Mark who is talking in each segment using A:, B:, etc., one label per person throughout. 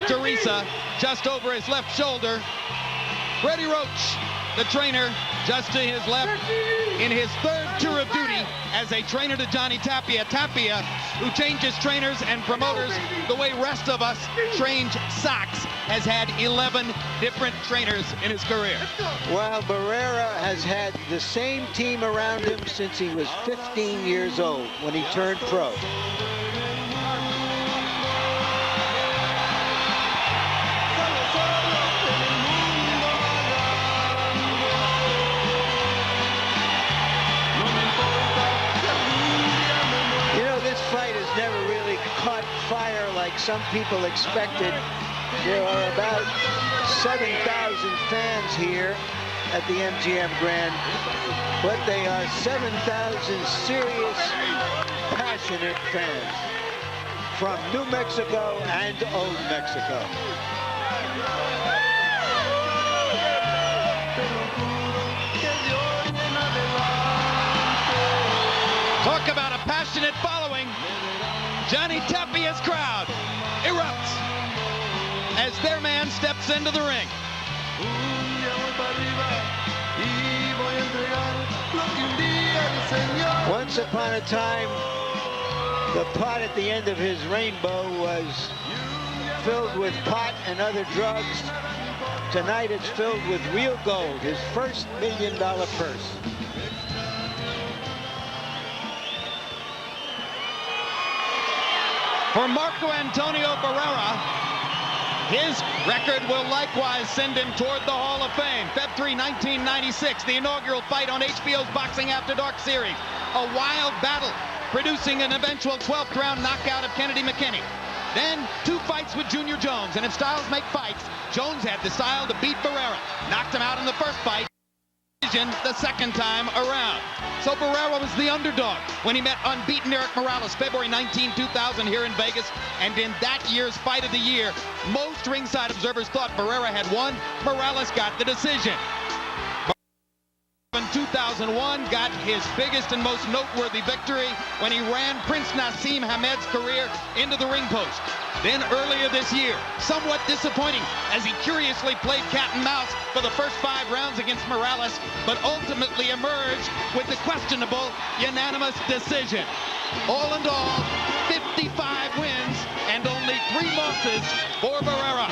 A: Teresa just over his left shoulder. Freddie Roach, the trainer, just to his left in his third tour of duty as a trainer to Johnny Tapia. Tapia, who changes trainers and promoters the way rest of us change socks, has had 11 different trainers in his career.
B: Well, Barrera has had the same team around him since he was 15 years old when he turned pro. Fight has never really caught fire like some people expected. There are about 7,000 fans here at the MGM Grand, but they are 7,000 serious, passionate fans from New Mexico and Old Mexico.
A: Talk about a passionate following. Johnny Tapia's crowd erupts as their man steps into the ring.
B: Once upon a time, the pot at the end of his rainbow was filled with pot and other drugs. Tonight it's filled with real gold, his first $1 million purse.
A: For Marco Antonio Barrera, his record will likewise send him toward the Hall of Fame. Feb 3, 1996, the inaugural fight on HBO's Boxing After Dark series. A wild battle, producing an eventual 12th round knockout of Kennedy McKinney. Then 2 fights with Junior Jones, and if styles make fights, Jones had the style to beat Barrera. Knocked him out in the first fight, the second time around. So Barrera was the underdog when he met unbeaten Eric Morales February 19, 2000 here in Vegas. And in that year's fight of the year, most ringside observers thought Barrera had won. Morales got the decision. In 2001, got his biggest and most noteworthy victory when he ran Prince Nassim Hamed's career into the ring post. Then earlier this year, somewhat disappointing as he curiously played cat and mouse for the first 5 rounds against Morales, but ultimately emerged with the questionable unanimous decision. All in all, 55 wins and only 3 losses for Barrera.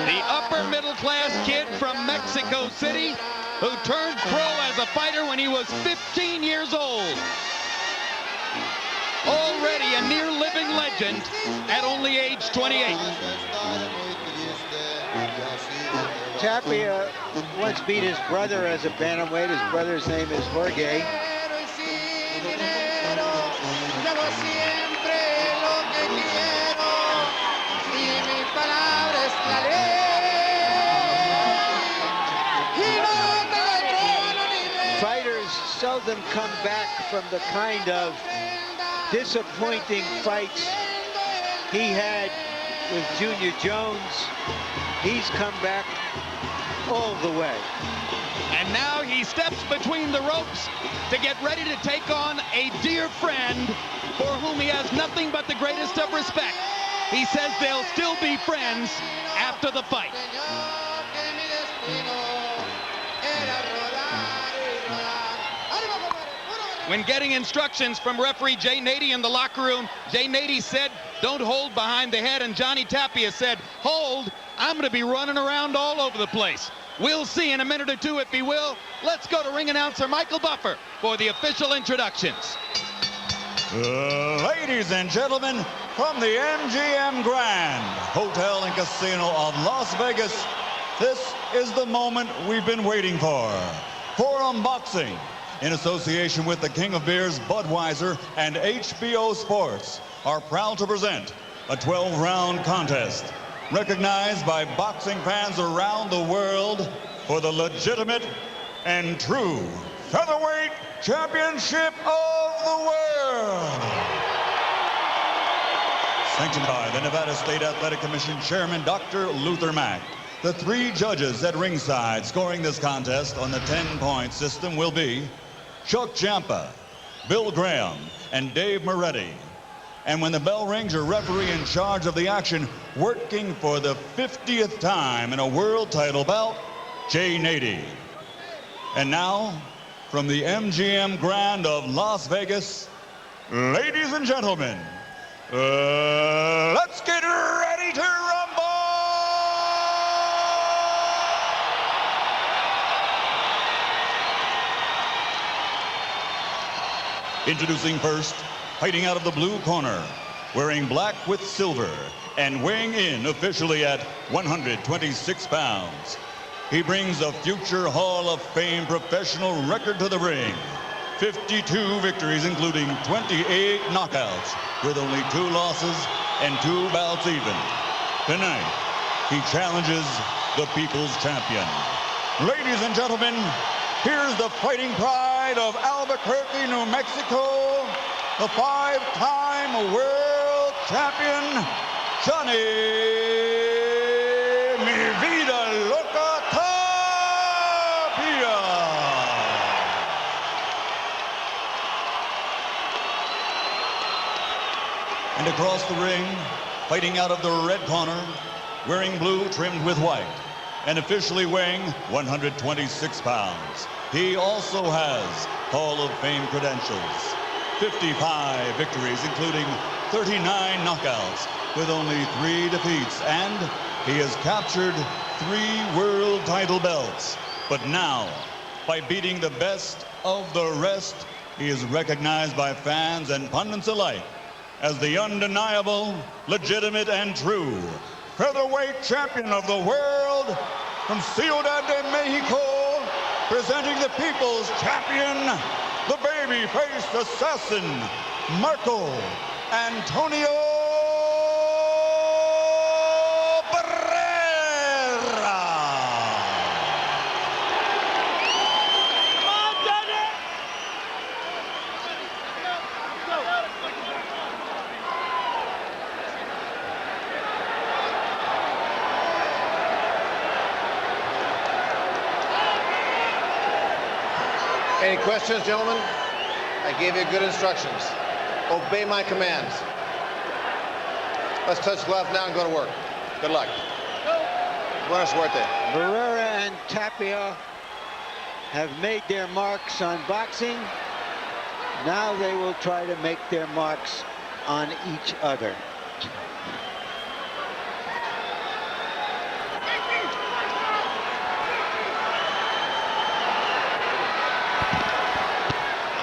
A: The upper middle class kid from Mexico City who turned pro as a fighter when he was 15 years old. Already a near living legend at only age 28.
B: Tapia once beat his brother as a bantamweight. His brother's name is Jorge. Fighters seldom come back from the kind of disappointing fights he had with Junior Jones. He's come back all the way.
A: And now he steps between the ropes to get ready to take on a dear friend for whom he has nothing but the greatest of respect. He says they'll still be friends after the fight. When getting instructions from referee Jay Nady in the locker room, Jay Nady said, "Don't hold behind the head," and Johnny Tapia said, "Hold, I'm going to be running around all over the place." We'll see in a minute or two if he will. Let's go to ring announcer Michael Buffer for the official introductions.
C: Ladies and gentlemen, from the MGM Grand Hotel and Casino of Las Vegas, this is the moment we've been waiting for. Forum Boxing, in association with the King of Beers, Budweiser, and HBO Sports, are proud to present a 12-round contest recognized by boxing fans around the world for the legitimate and true featherweight championship of the world. Sanctioned by the Nevada State Athletic Commission Chairman Dr. Luther Mack. The 3 judges at ringside scoring this contest on the 10-point system will be Chuck Ciampa, Bill Graham, and Dave Moretti. And when the bell rings, your referee in charge of the action, working for the 50th time in a world title bout, Jay Nady. And now, from the MGM Grand of Las Vegas, ladies and gentlemen, let's get ready to rumble! Introducing first, fighting out of the blue corner, wearing black with silver, and weighing in officially at 126 pounds. He brings a future Hall of Fame professional record to the ring. 52 victories, including 28 knockouts, with only 2 losses and 2 bouts even. Tonight, he challenges the People's Champion. Ladies and gentlemen, here's the fighting pride of Albuquerque, New Mexico, the 5-time world champion, Johnny Mi Vida Loca Tapia. And across the ring, fighting out of the red corner, wearing blue trimmed with white, and officially weighing 126 pounds. He also has Hall of Fame credentials. 55 victories, including 39 knockouts, with only 3 defeats, and he has captured 3 world title belts. But now, by beating the best of the rest, he is recognized by fans and pundits alike as the undeniable, legitimate, and true featherweight champion of the world from Ciudad de Mexico, presenting the People's Champion, the baby-faced assassin, Marco Antonio Barrera.
D: Any questions, gentlemen? I gave you good instructions. Obey my commands. Let's touch gloves now and go to work. Good luck. Buena suerte.
B: Barrera and Tapia have made their marks on boxing. Now they will try to make their marks on each other.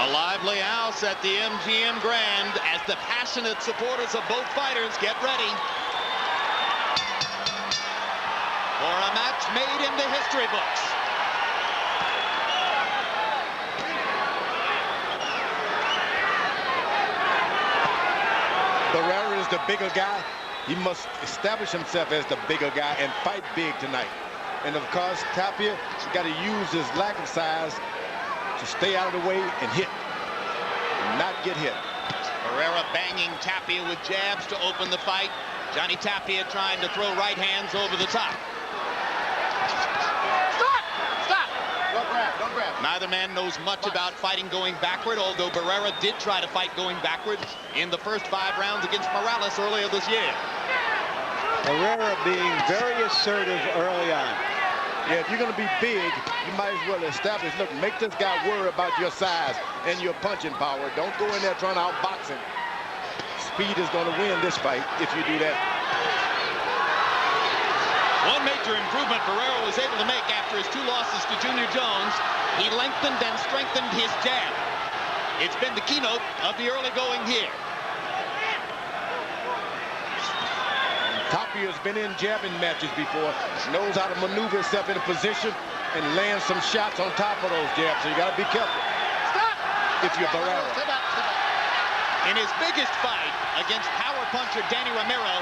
A: A lively house at the MGM Grand as the passionate supporters of both fighters get ready for a match made in the history books.
D: Barrera is the bigger guy. He must establish himself as the bigger guy and fight big tonight. And of course, Tapia has got to use his lack of size to stay out of the way and hit, and not get hit.
A: Barrera banging Tapia with jabs to open the fight. Johnny Tapia trying to throw right hands over the top.
D: Stop! Stop! Don't grab, don't grab.
A: Neither man knows much about fighting going backward, although Barrera did try to fight going backward in the first 5 rounds against Morales earlier this year.
B: Barrera being very assertive early on.
D: Yeah, if you're going to be big, you might as well establish, look, make this guy worry about your size and your punching power. Don't go in there trying to outbox him. Speed is going to win this fight if you do that.
A: One major improvement Barrera was able to make after his 2 losses to Junior Jones, he lengthened and strengthened his jab. It's been the keynote of the early going here.
D: Tapia has been in jabbing matches before, knows how to maneuver himself in a position and land some shots on top of those jabs, so you got to be careful. Stop! If you're Barrera.
A: In his biggest fight against power puncher Danny Romero,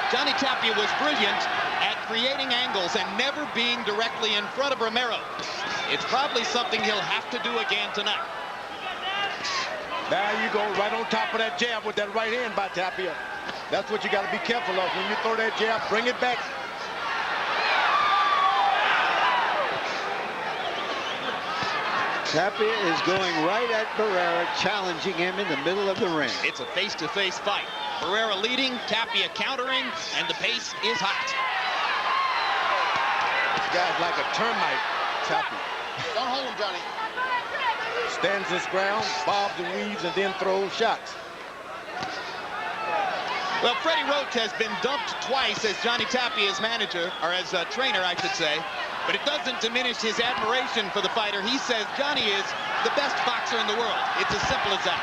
A: Johnny Tapia was brilliant at creating angles and never being directly in front of Romero. It's probably something he'll have to do again tonight.
D: There you go, right on top of that jab with that right hand by Tapia. That's what you got to be careful of. When you throw that jab, bring it back.
B: Tapia is going right at Barrera, challenging him in the middle of the ring.
A: It's a face-to-face fight. Barrera leading, Tapia countering, and the pace is hot.
D: This guy's like a termite, Tapia.
E: Don't hold him, Johnny.
D: Stands his ground, bobs and weaves, and then throws shots.
A: Well, Freddie Roach has been dumped twice as Johnny Tapia's manager, or as trainer, I should say. But it doesn't diminish his admiration for the fighter. He says Johnny is the best boxer in the world. It's as simple as that.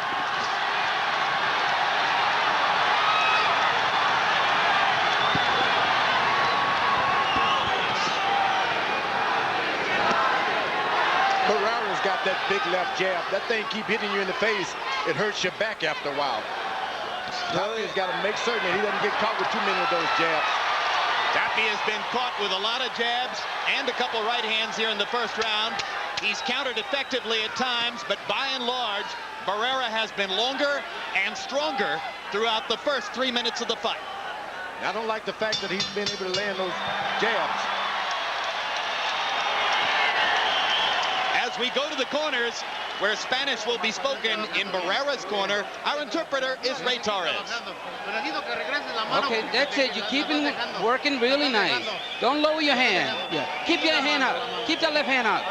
D: Barrera's got that big left jab. That thing keep hitting you in the face. It hurts your back after a while. Tapia's got to make certain that he doesn't get caught with too many of those jabs.
A: Tapia has been caught with a lot of jabs and a couple right hands here in the first round. He's countered effectively at times, but by and large, Barrera has been longer and stronger throughout the first 3 minutes of the fight.
D: I don't like the fact that he's been able to land those jabs.
A: As we go to the corners, where Spanish will be spoken in Barrera's corner, our interpreter is Ray Torres.
F: Okay, that's it. You keep it working really nice. Don't lower your hand. Yeah. Keep your hand out. Keep that left hand out.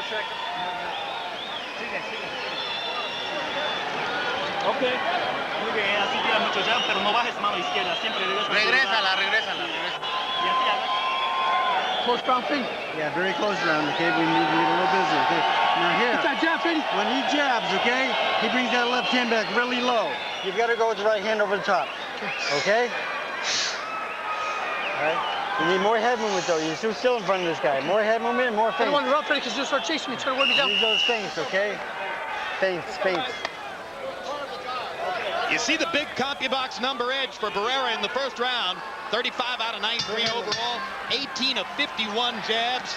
G: Okay. Muy bien, así tira mucho jab, pero no bajes mano izquierda. Siempre regrésala. Y así haga.
H: Close ground feet.
I: Yeah, very close round, okay? We need a little busy, okay? Now here,
H: Get that jab, Freddy.
I: when he jabs, okay, he brings that left hand back really low. You've got to go with the right hand over the top, okay? All right? You need more head movement, though. You're too still in front of this guy. More head movement and more
H: I don't
I: feints.
H: want to run, Freddy, because you'll start chasing me, trying to wear me down.
I: Use those feints, okay? Feints.
A: You see the big CompuBox number edge for Barrera in the first round. 35 out of 93 overall, 18 of 51 jabs.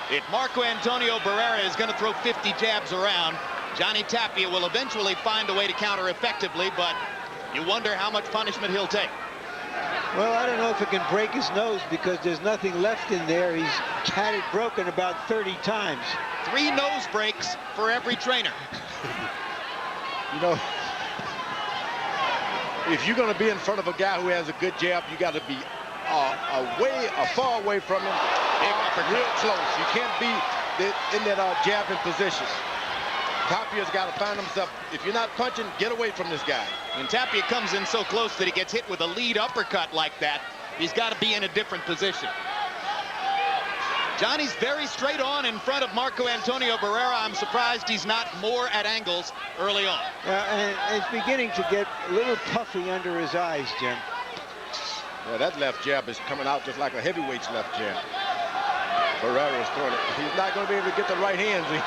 A: If Marco Antonio Barrera is going to throw 50 jabs around, Johnny Tapia will eventually find a way to counter effectively, but you wonder how much punishment he'll take.
B: Well, I don't know if it can break his nose because there's nothing left in there. He's had it broken about 30 times.
A: 3 nose breaks for every trainer.
D: You know, if you're going to be in front of a guy who has a good jab, you got to be far away from him, real close. You can't be in that jabbing position. Tapia's got to find himself. If you're not punching, get away from this guy.
A: When Tapia comes in so close that he gets hit with a lead uppercut like that, he's got to be in a different position. Johnny's very straight on in front of Marco Antonio Barrera. I'm surprised he's not more at angles early on.
B: And it's beginning to get a little puffy under his eyes, Jim.
D: Well, that left jab is coming out just like a heavyweight's left jab. Barrera's throwing it. He's not going to be able to get the right hands in.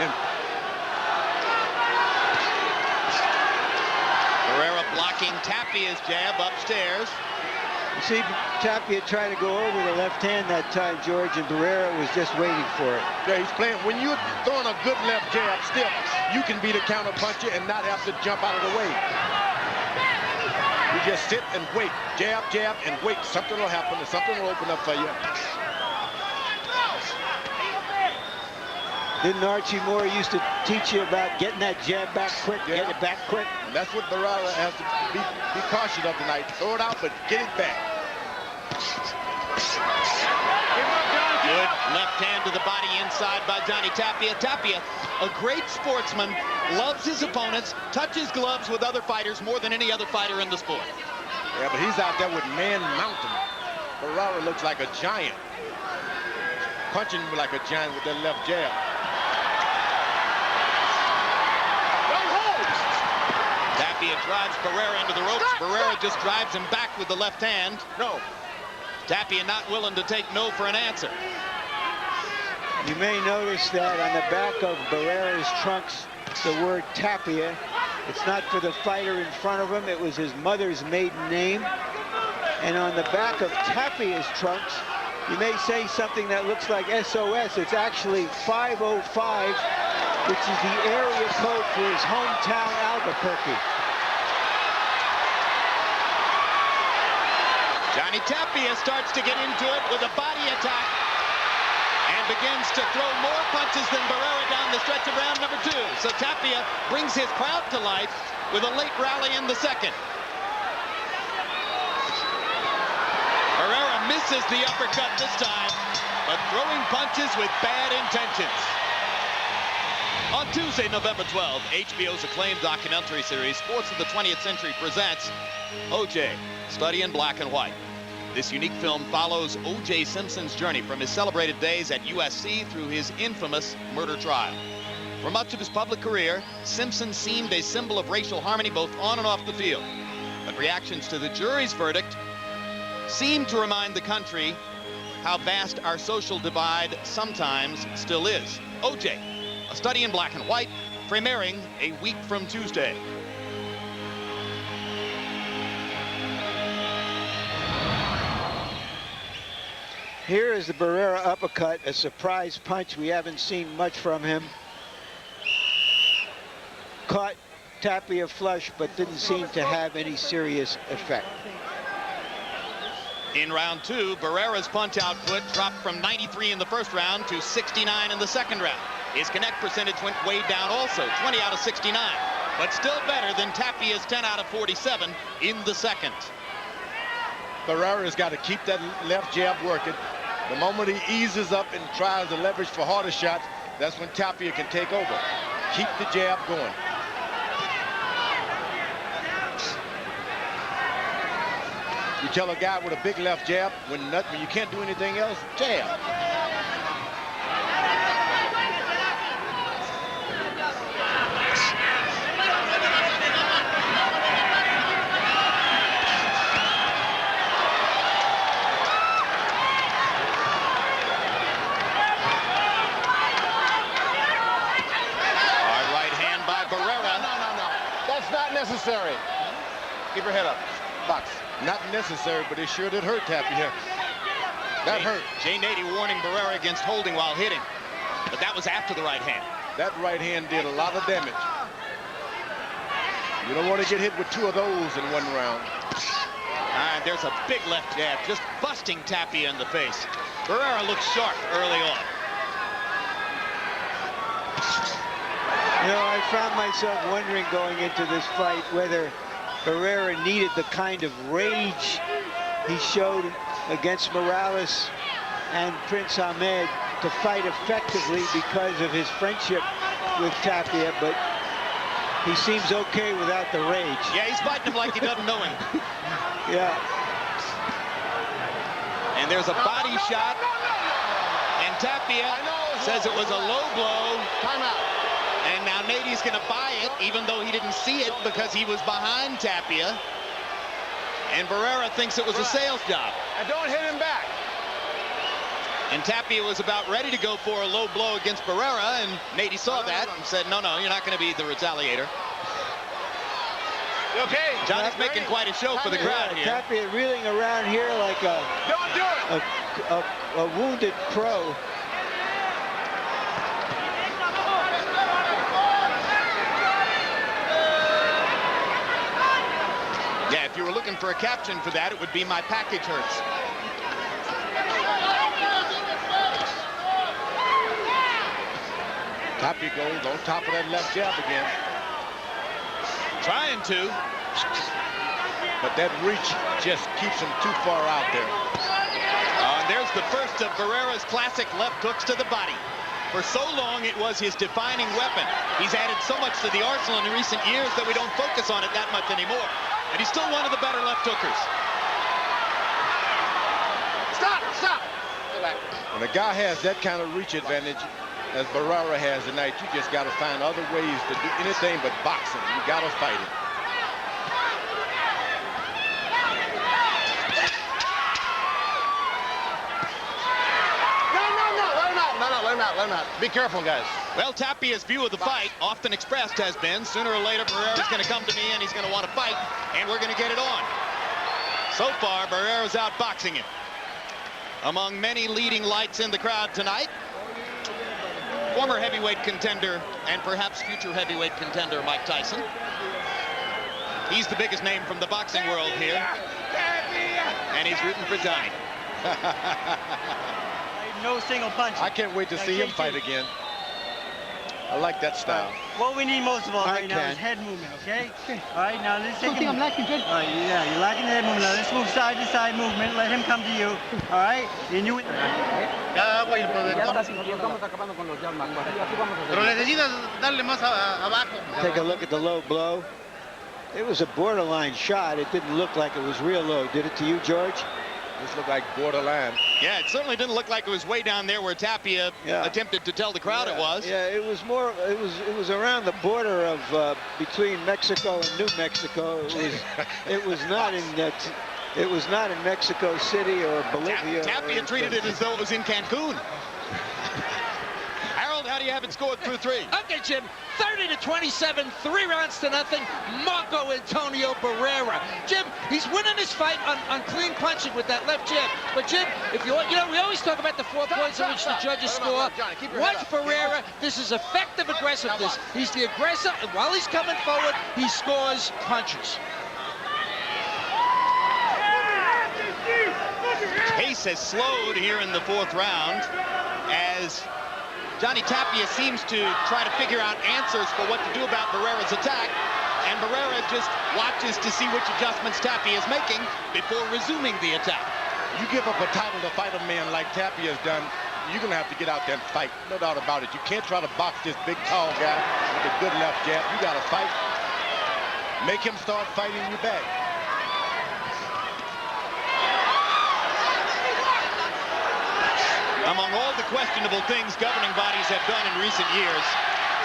A: Barrera blocking Tapia's jab upstairs.
B: You see Tapia trying to go over the left hand that time, George, and Barrera was just waiting for it.
D: Yeah, he's playing. When you're throwing a good left jab stiff, you can be the counter puncher and not have to jump out of the way. You just sit and wait. Jab, and wait. Something will happen and something will open up for you.
B: Didn't Archie Moore used to teach you about getting that jab back quick, get it back quick?
D: And that's what Barrera has to be cautious of tonight. Throw it out, but get it back.
A: Good left hand to the body inside by Johnny Tapia. Tapia, a great sportsman, loves his opponents, touches gloves with other fighters more than any other fighter in the sport.
D: Yeah, but he's out there with Man Mountain. Barrera looks like a giant. Punching like a giant with that left jab.
A: Tapia drives Barrera into the ropes. Barrera just drives him back with the left hand.
D: No.
A: Tapia not willing to take no for an answer.
B: You may notice that on the back of Barrera's trunks, the word Tapia. It's not for the fighter in front of him. It was his mother's maiden name. And on the back of Tapia's trunks, you may say something that looks like SOS. It's actually 505, which is the area code for his hometown, Albuquerque. Johnny
A: Tapia starts to get into it with a body attack. And and begins to throw more punches than Barrera down the stretch of round number 2. So Tapia brings his crowd to life with a late rally in the second. Barrera misses the uppercut this time, but throwing punches with bad intentions. On Tuesday, November 12th, HBO's acclaimed documentary series, Sports of the 20th Century, presents O.J., Study in Black and White. This unique film follows O.J. Simpson's journey from his celebrated days at USC through his infamous murder trial. For much of his public career, Simpson seemed a symbol of racial harmony both on and off the field. But reactions to the jury's verdict seemed to remind the country how vast our social divide sometimes still is. O.J., A Study in Black and White, premiering a week from Tuesday.
B: Here is the Barrera uppercut, a surprise punch. We haven't seen much from him. Caught Tapia flush, but didn't seem to have any serious effect.
A: In round 2, Barrera's punch output dropped from 93 in the first round to 69 in the second round. His connect percentage went way down also, 20 out of 69, but still better than Tapia's 10 out of 47 in the second.
D: Barrera's got to keep that left jab working. The moment he eases up and tries to leverage for harder shots, that's when Tapia can take over. Keep the jab going. You tell a guy with a big left jab, when you can't do anything else, jab.
E: Necessary. Keep your head up. Box.
D: Not necessary, but it sure did hurt Tapia. That hurt.
A: Jay Nady warning Barrera against holding while hitting, but that was after the right hand.
D: That right hand did a lot of damage. You don't want to get hit with 2 of those in one round.
A: And there's a big left jab, just busting Tapia in the face. Barrera looks sharp early on.
B: You know, I found myself wondering going into this fight whether Barrera needed the kind of rage he showed against Morales and Prince Ahmed to fight effectively because of his friendship with Tapia, but he seems okay without the rage.
A: Yeah, he's fighting him like he doesn't know him.
B: Yeah.
A: And there's a body shot, and Tapia says it was a low blow.
E: Timeout.
A: And now Nady's going to buy it, even though he didn't see it because he was behind Tapia. And Barrera thinks it was a sales job.
E: And don't hit him back.
A: And Tapia was about ready to go for a low blow against Barrera, and Nady saw that and said, no, you're not going to be the retaliator.
E: You okay?
A: Johnny's making quite a show for the crowd here.
B: Tapia reeling around here like
E: Don't do it.
B: a wounded pro.
A: Yeah, if you were looking for a caption for that, it would be "My package hurts."
D: Tapia goes on top of that left jab again.
A: Trying to.
D: But that reach just keeps him too far out there.
A: And there's the first of Barrera's classic left hooks to the body. For so long, it was his defining weapon. He's added so much to the arsenal in recent years that we don't focus on it that much anymore. And he's still one of the better left hookers.
E: Stop.
D: When a guy has that kind of reach advantage, as Barrera has tonight, you just got to find other ways to do anything but boxing. You got to fight it.
E: Let him out. Be careful, guys.
A: Well, Tapia's view of the fight, often expressed, has been sooner or later Barrera's going to come to me and he's going to want to fight, and we're going to get it on. So far, Barrera's outboxing him. Among many leading lights in the crowd tonight, former heavyweight contender and perhaps future heavyweight contender Mike Tyson. He's the biggest name from the boxing world here, and he's rooting for Johnny.
I: no single punches.
D: I can't wait to see him fight again. I like that style.
I: What we need most of all
B: I
I: right now
B: can.
I: is head movement, okay? All right, now let's take
H: Something I'm lacking, Judge.
I: All right, yeah, you're lacking the head movement. Now let's move side to side movement. Let him come to you. All right? And you.
H: Ya está, señor. Estamos acabando con los jabs, Marco. Aquí vamos a hacer.
E: necesitas darle más abajo.
B: Take a look at the low blow. It was a borderline shot. It didn't look like it was real low. Did it to you, George?
D: This looked like borderline.
A: Yeah, it certainly didn't look like it was way down there where Tapia attempted to tell the crowd it was.
B: Yeah, it was more. It was around the border of between Mexico and New Mexico. It was not in it was not in Mexico City or Bolivia.
A: Tapia treated it as though it was in Cancun. Harold, how do you have it scored through 3?
J: Okay, Jim, 30-27, 3 rounds to nothing. Marco Antonio Barrera. Jim, he's winning this fight on clean punching with that left jab. But Jim, if you know, we always talk about the 4 points on which the judges score. Watch Barrera. This is effective aggressiveness. He's the aggressor, and while he's coming forward, he scores punches.
A: Pace has slowed here in the 4th round as Johnny Tapia seems to try to figure out answers for what to do about Barrera's attack, and Barrera just watches to see which adjustments Tapia is making before resuming the attack.
D: You give up a title to fight a man like Tapia has done, you're going to have to get out there and fight. No doubt about it. You can't try to box this big, tall guy with a good left jab. You got to fight. Make him start fighting you back.
A: Among all the questionable things governing bodies have done in recent years,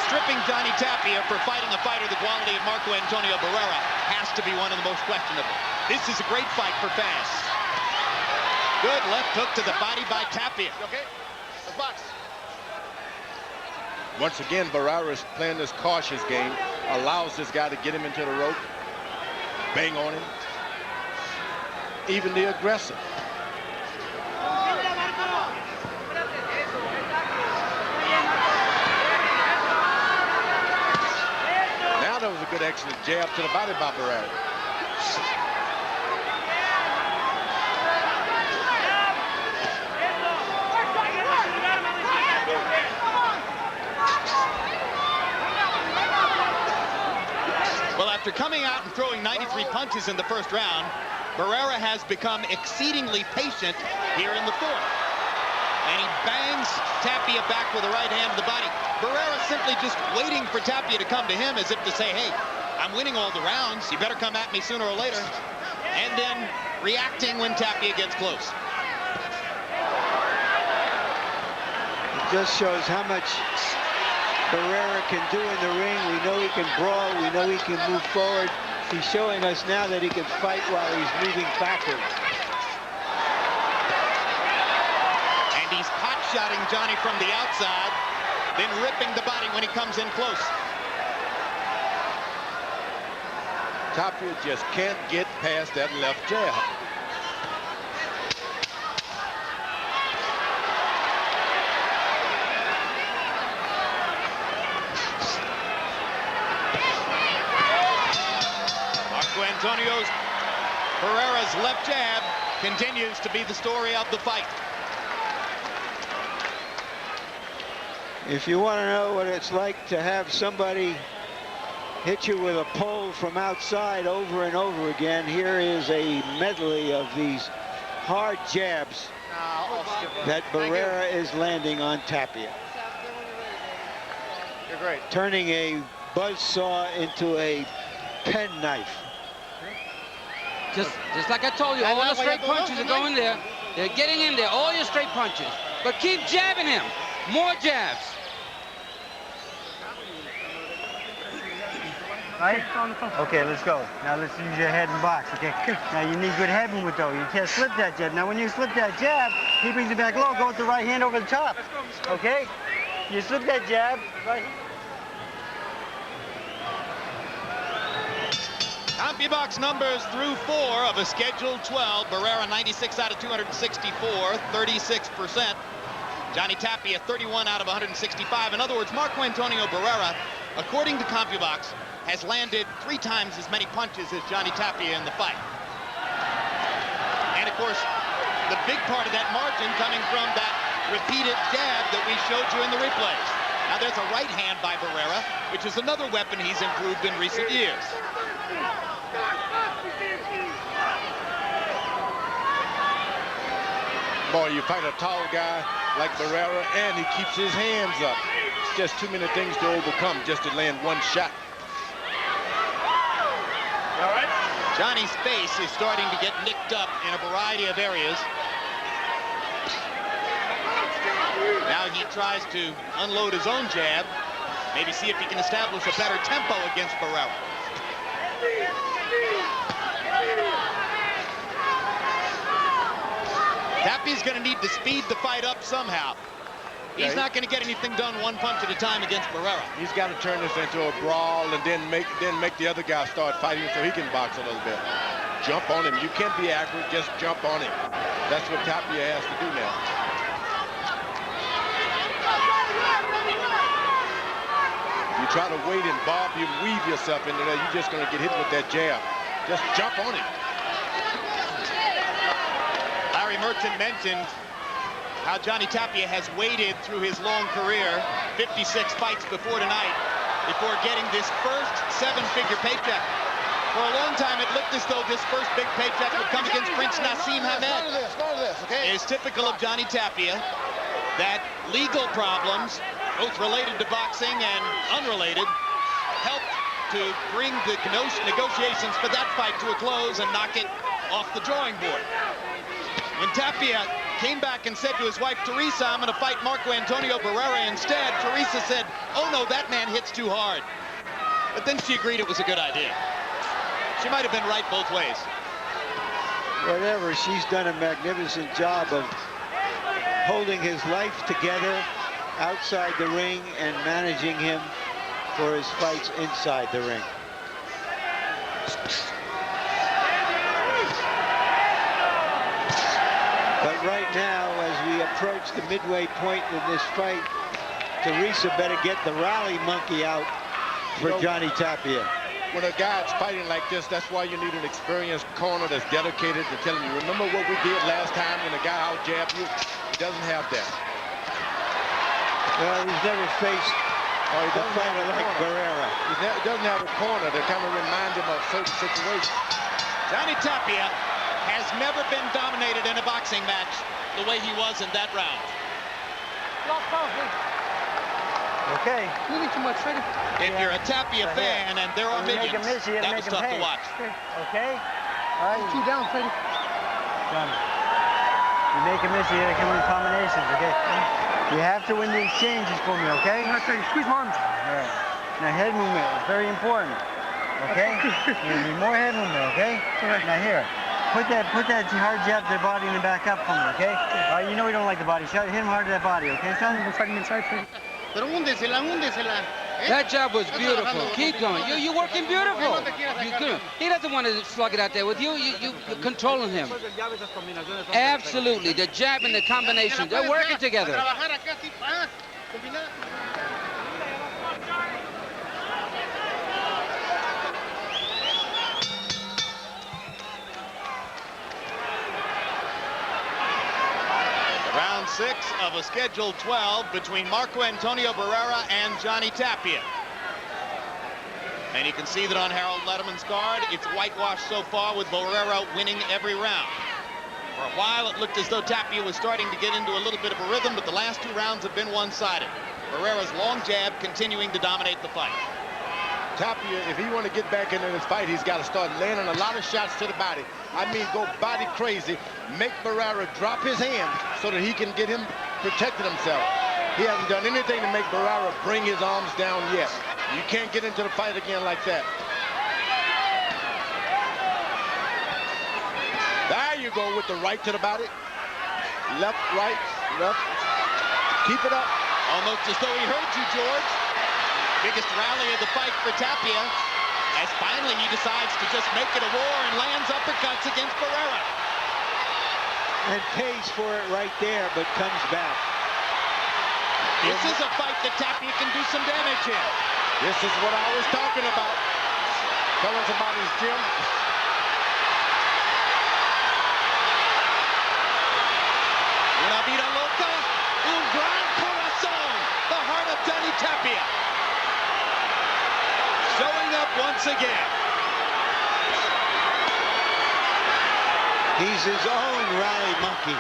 A: stripping Johnny Tapia for fighting a fighter the quality of Marco Antonio Barrera has to be one of the most questionable. This is a great fight for fans. Good left hook to the body by Tapia.
E: Okay, let's box.
D: Once again, Barrera's playing this cautious game, allows this guy to get him into the rope, bang on him, even the aggressor. That was a good excellent jab to the body by Barrera.
A: Well, after coming out and throwing 93 punches in the 1st round, Barrera has become exceedingly patient here in the 4th. And he bangs Tapia back with a right hand to the body. Barrera simply just waiting for Tapia to come to him as if to say, hey, I'm winning all the rounds. You better come at me sooner or later. And then reacting when Tapia gets close.
B: It just shows how much Barrera can do in the ring. We know he can brawl. We know he can move forward. He's showing us now that he can fight while he's moving backward.
A: He's hot-shotting Johnny from the outside, then ripping the body when he comes in close.
D: Tapia just can't get past that left jab.
A: Marco Antonio Barrera's left jab continues to be the story of the fight.
B: If you want to know what it's like to have somebody hit you with a pole from outside over and over again, here is a medley of these hard jabs that Barrera is landing on Tapia.
E: You're great.
B: Turning a buzzsaw into a penknife.
F: Just like I told you, all the straight punches are going there. They're getting in there, all your straight punches. But keep jabbing him. More jabs.
I: Right? Okay, let's go. Now let's use your head and box, okay? Now you need good head movement though. You can't slip that jab. Now when you slip that jab, he brings it back low, go with the right hand over the top. Okay? You slip that jab, right?
A: CompuBox numbers through 4 of a scheduled 12. Barrera 96 out of 264, 36%. Johnny Tapia 31 out of 165. In other words, Marco Antonio Barrera, according to CompuBox, has landed 3 times as many punches as Johnny Tapia in the fight. And of course, the big part of that margin coming from that repeated jab that we showed you in the replays. Now there's a right hand by Barrera, which is another weapon he's improved in recent years.
D: Boy, you fight a tall guy like Barrera, and he keeps his hands up. It's just too many things to overcome just to land one shot.
A: All right. Johnny's face is starting to get nicked up in a variety of areas. Now he tries to unload his own jab, maybe see if he can establish a better tempo against Barrera. Tapia's going to need to speed the fight up somehow. He's not going to get anything done one punch at a time against Barrera.
D: He's got to turn this into a brawl and then make the other guy start fighting so he can box a little bit. Jump on him. You can't be accurate, just jump on him. That's what Tapia has to do now. You try to wait and bob, you weave yourself into there, you're just going to get hit with that jab. Just jump on him.
A: Larry Merchant mentioned how Johnny Tapia has waited through his long career, 56 fights before tonight, before getting this first seven-figure paycheck. For a long time, it looked as though this first big paycheck would come against Prince Nassim Hamed. It is typical of Johnny Tapia that legal problems, both related to boxing and unrelated, helped to bring the negotiations for that fight to a close and knock it off the drawing board. When Tapia came back and said to his wife, Teresa, I'm going to fight Marco Antonio Barrera instead, Teresa said, oh no, that man hits too hard. But then she agreed it was a good idea. She might have been right both ways.
B: Whatever, she's done a magnificent job of holding his life together outside the ring and managing him for his fights inside the ring. But right now, as we approach the midway point in this fight, Teresa better get the rally monkey out for Johnny Tapia.
D: When a guy's fighting like this, that's why you need an experienced corner that's dedicated to telling you, remember what we did last time when the guy out-jabbed you? He doesn't have that.
B: Well, he's never faced a fighter like Barrera.
D: He doesn't have a corner that kind of reminds him of certain situations.
A: Johnny Tapia has never been dominated in a boxing match the way he was in that round.
I: Okay.
J: Moving too much, Freddie.
A: If you're a Tapia fan, and there are millions, that was tough to watch.
I: Okay? All right.
J: Two down, Freddie.
I: Done. You make a miss, you gotta come in combinations, okay? You have to win the exchanges for me, okay?
J: All right, Freddie, squeeze my arms.
I: All right. Now head movement is very important, okay? You need more head movement, okay?
J: All right.
I: Now here, put that hard jab to the body and the back up for me, okay? All right, you know we don't like the body shot. Hit him hard to that body, okay, son?
J: We're fighting inside, Freddie.
F: That job was beautiful. Keep going. You're working beautiful. You good. He doesn't want to slug it out there with you. You're controlling him. Absolutely. The jab and the combination. They're working together.
A: Round 6 of a scheduled 12 between Marco Antonio Barrera and Johnny Tapia. And you can see that on Harold Letterman's card, it's whitewashed so far with Barrera winning every round. For a while, it looked as though Tapia was starting to get into a little bit of a rhythm, but the last 2 rounds have been one-sided. Barrera's long jab continuing to dominate the fight.
D: Tapia, if he want to get back into this fight, he's got to start landing a lot of shots to the body. I mean, go body crazy, make Barrera drop his hand so that he can get him protecting himself. He hasn't done anything to make Barrera bring his arms down yet. You can't get into the fight again like that. There you go with the right to the body. Left, right, left. Keep it up.
A: Almost as though he heard you, George. Biggest rally of the fight for Tapia, as finally he decides to just make it a war and lands uppercuts against Barrera.
B: And pays for it right there, but comes back.
A: This is a fight that Tapia can do some damage in.
D: This is what I was talking about. Tell us about his gym.
A: Una vida loca, up once again.
B: He's his own rally monkey.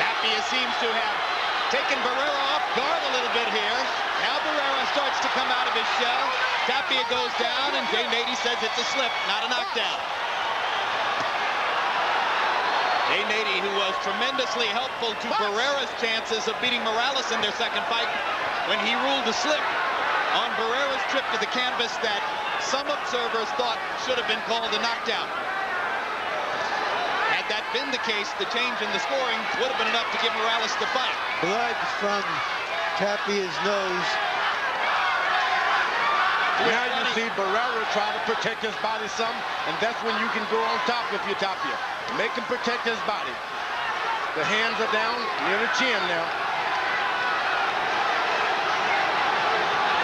A: Tapia seems to have taken Barrera off guard a little bit here. Now Barrera starts to come out of his shell. Tapia goes down, and Jay Nady says it's a slip, not a knockdown. Jay Nady, who was tremendously helpful to Barrera's chances of beating Morales in their second fight when he ruled a slip on Barrera's trip to the canvas that some observers thought should have been called a knockdown. Had that been the case, the change in the scoring would have been enough to give Morales the fight.
B: Blood from Tapia's nose.
D: Now you see Barrera try to protect his body some, and that's when you can go on top if you're Tapia. Make him protect his body. The hands are down near the chin now.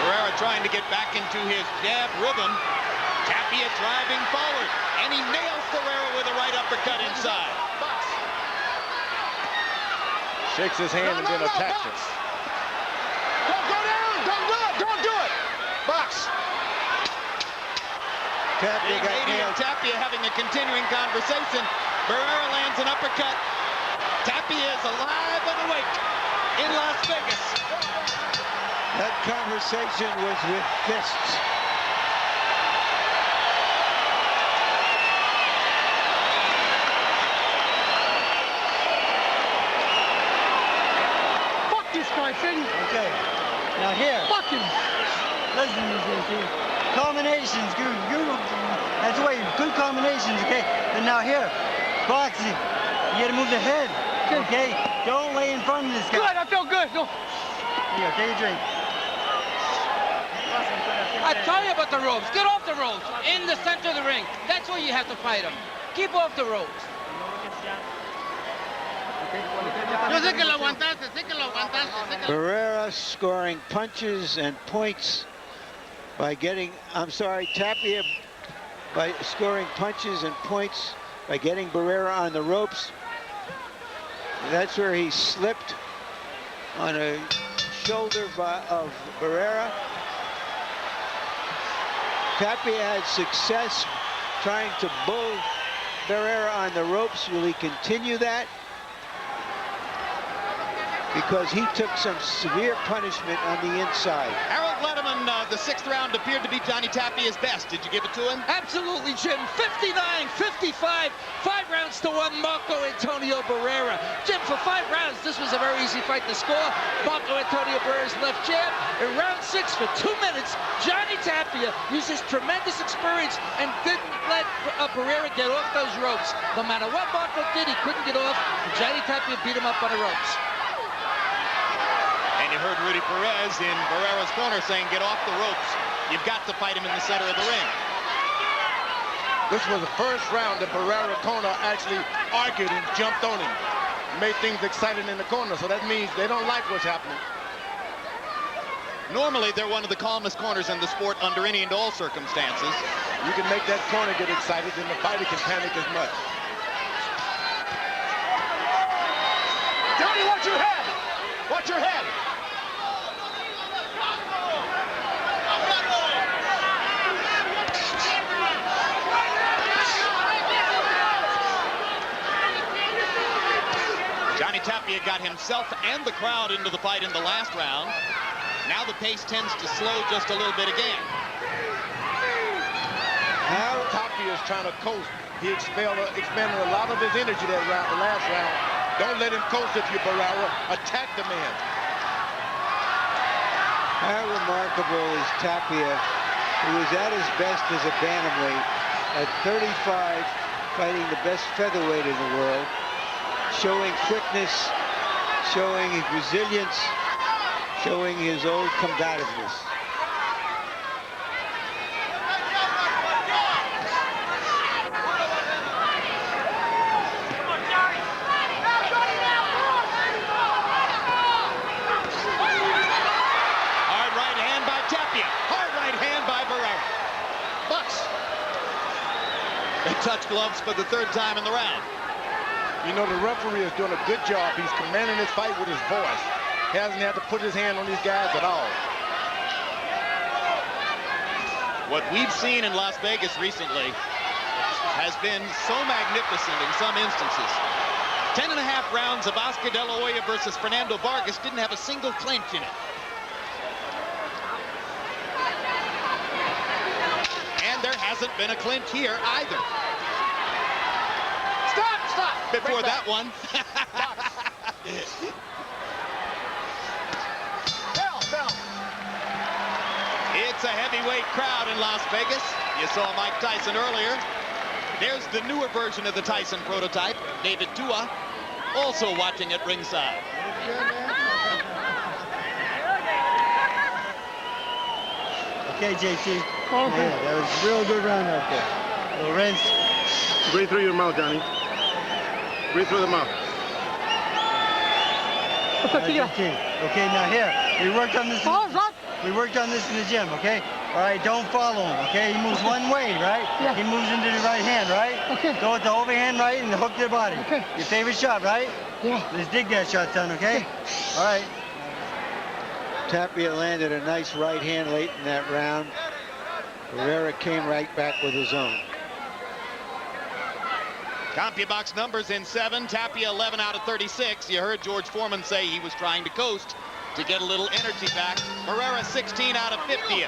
A: Barrera trying to get back into his jab rhythm. Tapia driving forward, and he nails Barrera with a right uppercut inside.
D: Shakes his hand and then attacks it.
E: Don't go down! Don't do it! Don't do it! Box!
B: Tapia got
A: Nady and
B: nailed.
A: Tapia having a continuing conversation. Barrera lands an uppercut. Tapia is alive and awake in Las Vegas.
B: That conversation was with fists.
H: Fuck this guy, Finn.
I: Okay. Now here.
H: Fuck him.
I: Listen, see. Combinations, good. That's the way. Good combinations, okay? And now here. Boxing. You gotta move the head. Okay? Don't lay in front of this guy.
H: Good, I feel good. No.
I: Here, take a drink.
F: I tell you about the ropes. Get off the ropes. In the center of the ring. That's where you have to fight him. Keep off the ropes.
H: Yo sé que lo aguantaste, sé que lo aguantaste.
B: Barrera scoring punches and points by getting, Tapia by scoring punches and points by getting Barrera on the ropes. That's where he slipped on a shoulder of Barrera. Tapia had success trying to bull Barrera on the ropes. Will he continue that? Because he took some severe punishment on the inside.
A: Harold Letterman, the sixth round appeared to be Johnny Tapia's best. Did you give it to him?
J: Absolutely, Jim. 59-55, 5 rounds to 1, Marco Antonio Barrera. Jim, for 5 rounds, this was a very easy fight to score. Marco Antonio Barrera's left jab. In round 6, for 2 minutes, Johnny Tapia used his tremendous experience and didn't let Barrera get off those ropes. No matter what Marco did, he couldn't get off. Johnny Tapia beat him up on the ropes.
A: And you heard Rudy Perez in Barrera's corner saying, get off the ropes. You've got to fight him in the center of the ring.
D: This was the first round that Barrera corner actually argued and jumped on him. Made things exciting in the corner, so that means they don't like what's happening.
A: Normally, they're one of the calmest corners in the sport under any and all circumstances.
D: You can make that corner get excited, and the fighter can panic as much.
E: Johnny, watch your head! Watch your head!
A: Johnny Tapia got himself and the crowd into the fight in the last round. Now the pace tends to slow just a little bit again.
D: Now Tapia is trying to coast. He expended a lot of his energy that round, the last round. Don't let him coast if you're Barrera. Attack the man.
B: How remarkable is Tapia, who was at his best as a bantamweight at 35, fighting the best featherweight in the world, showing quickness, showing his resilience, showing his old combativeness.
A: Hard right hand by Tapia. Hard right hand by Barrera. Bucks. They touch gloves for the 3rd time in the round.
D: You know, the referee is doing a good job. He's commanding his fight with his voice. Hasn't had to put his hand on these guys at all.
A: What we've seen in Las Vegas recently has been so magnificent in some instances. 10.5 rounds of Oscar De La Hoya versus Fernando Vargas didn't have a single clinch in it. And there hasn't been a clinch here either.
E: Stop!
A: Before that one.
E: Bell.
A: It's a heavyweight crowd in Las Vegas. You saw Mike Tyson earlier. There's the newer version of the Tyson prototype, David Tua, also watching at ringside.
I: Okay, JT. Yeah, that was a real good round out there. Little rinse.
E: Breathe through your mouth, Johnny. Breathe through the mouth.
I: Okay, now here, we worked on this. We worked on this in the gym, okay? All right, don't follow him, okay? He moves one way, right? Yeah. He moves into the right hand, right? Okay. Go with the overhand right and hook their body. Okay. Your favorite shot, right? Yeah. Let's dig that shot, son, okay? All right.
B: Tapia landed a nice right hand late in that round. Barrera came right back with his own.
A: CompuBox numbers in 7, Tapia 11 out of 36. You heard George Foreman say he was trying to coast to get a little energy back. Barrera 16 out of 50.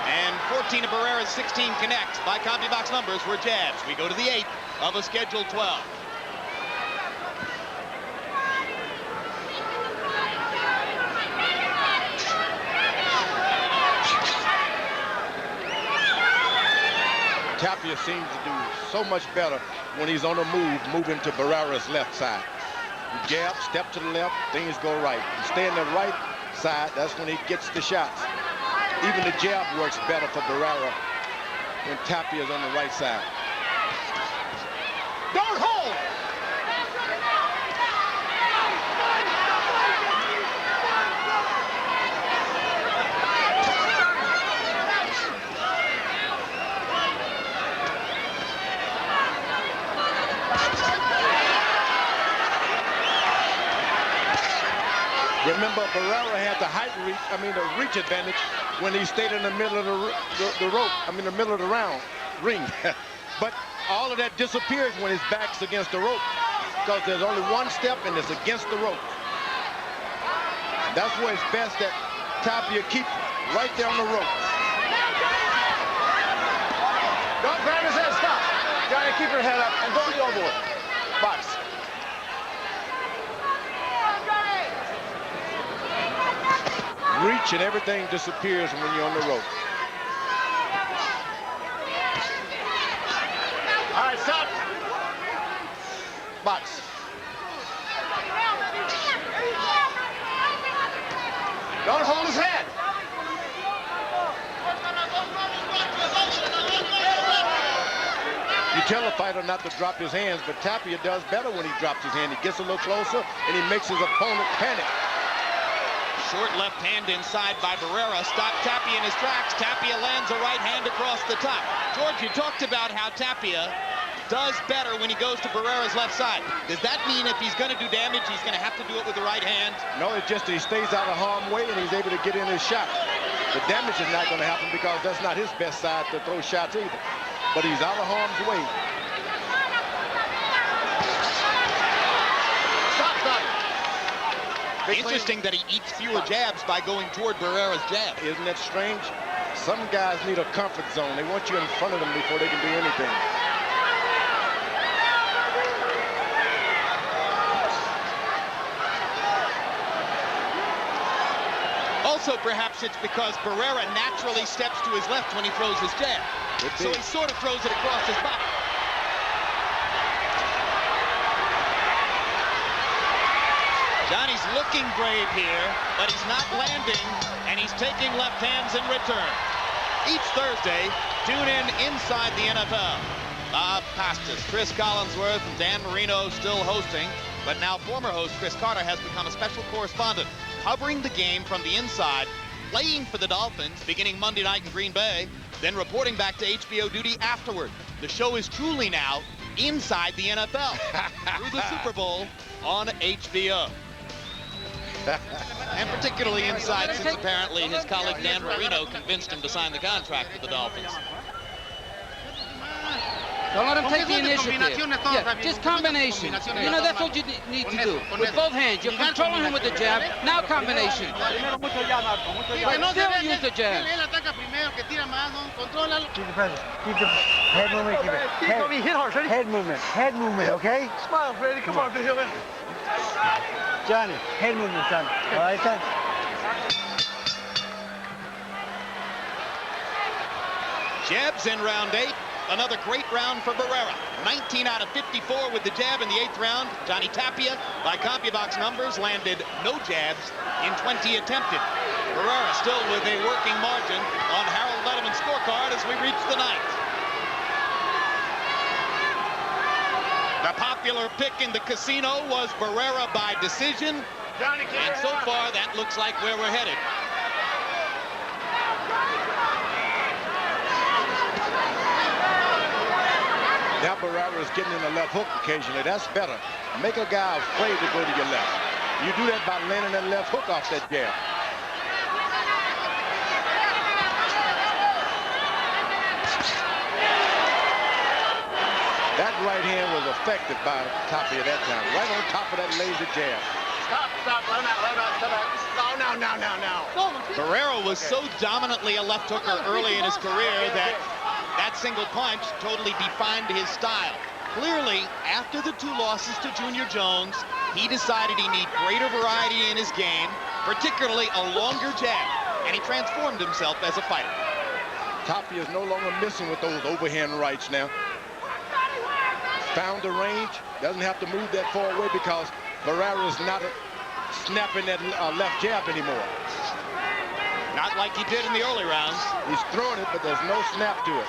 A: And 14 of Barrera's 16 connects by CompuBox numbers were jabs. We go to the 8th of a scheduled 12.
D: Tapia seems to do so much better when he's on the move, moving to Barrera's left side. You jab, step to the left, things go right. You stay in the right side, that's when he gets the shots. Even the jab works better for Barrera when Tapia's on the right side.
E: Don't hold!
D: Remember, Barrera had the the reach advantage when he stayed in the middle of the rope, the middle of the ring. But all of that disappears when his back's against the rope, because there's only one step and it's against the rope. That's where it's best that Tapia keep right there on the rope.
E: Don't grab his head, stop. Johnny, keep your head up and go to the elbow. Box.
D: Reach and everything disappears when you're on the rope.
E: All right, stop. Box. Don't hold his head.
D: You tell a fighter not to drop his hands, but Tapia does better when he drops his hand. He gets a little closer and he makes his opponent panic.
A: Short left hand inside by Barrera. Stopped Tapia in his tracks. Tapia lands a right hand across the top. George, you talked about how Tapia does better when he goes to Barrera's left side. Does that mean if he's going to do damage, he's going to have to do it with the right hand?
D: No, it's just that he stays out of harm's way and he's able to get in his shot. The damage is not going to happen because that's not his best side to throw shots either. But he's out of harm's way.
A: Interesting that he eats fewer jabs by going toward Barrera's jab.
D: Isn't that strange? Some guys need a comfort zone. They want you in front of them before they can do anything.
A: Also, perhaps it's because Barrera naturally steps to his left when he throws his jab. So he sort of throws it across his body. Johnny's looking brave here, but he's not landing, and he's taking left hands in return. Each Thursday, tune in Inside the NFL. Bob Costas, Chris Collinsworth, and Dan Marino still hosting, but now former host Chris Carter has become a special correspondent, covering the game from the inside, playing for the Dolphins beginning Monday night in Green Bay, then reporting back to HBO duty afterward. The show is truly now inside the NFL through the Super Bowl on HBO. And particularly inside, since apparently his colleague Dan Marino convinced him to sign the contract with the Dolphins.
F: Don't let him take the initiative. Yeah, just combination. You know, that's what you need to do. With both hands. You're controlling him with the jab. Now combination. Still use the jab.
I: Keep the pressure. Keep the head movement. Keep it. Head movement. Head movement, okay?
H: Smile, Freddie. Come on, Bill.
I: Johnny, head movement, son. All right, son?
A: Jabs in round 8. Another great round for Barrera. 19 out of 54 with the jab in the 8th round. Johnny Tapia, by CompuBox numbers, landed no jabs in 20 attempted. Barrera still with a working margin on Harold Letterman's scorecard as we reach the 9th. The popular pick in the casino was Barrera by decision. And so far, that looks like where we're headed.
D: Now Barrera is getting in the left hook occasionally. That's better. Make a guy afraid to go to your left. You do that by landing that left hook off that jab. That right hand was affected by Tapia that time. Right on top of that laser jab.
E: Stop. Now.
A: Barrera was so dominantly a left hooker early in his career that single punch totally defined his style. Clearly, after the 2 losses to Junior Jones, he decided he needed greater variety in his game, particularly a longer jab, and he transformed himself as a fighter.
D: Tapia is no longer missing with those overhand rights now. Found the range, doesn't have to move that far away because Barrera is not snapping that left jab anymore.
A: Not like he did in the early rounds.
D: He's throwing it, but there's no snap to it.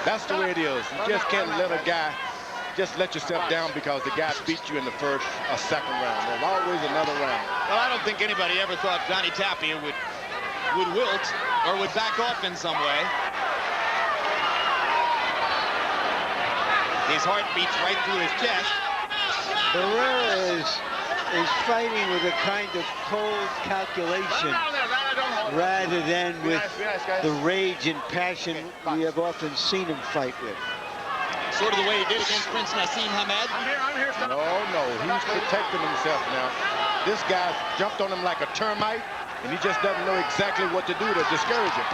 D: That's the way it is. You just can't let a guy just let yourself down because the guy beat you in the first or second round. There's always another round.
A: Well, I don't think anybody ever thought Johnny Tapia would wilt or would back off in some way. His heart beats right through his chest.
B: Barrera is fighting with a kind of cold calculation rather than with the rage and passion we have often seen him fight with.
A: Sort of the way he did against Prince Nassim Hamed.
D: No, he's protecting himself now. This guy jumped on him like a termite, and he just doesn't know exactly what to do to discourage him.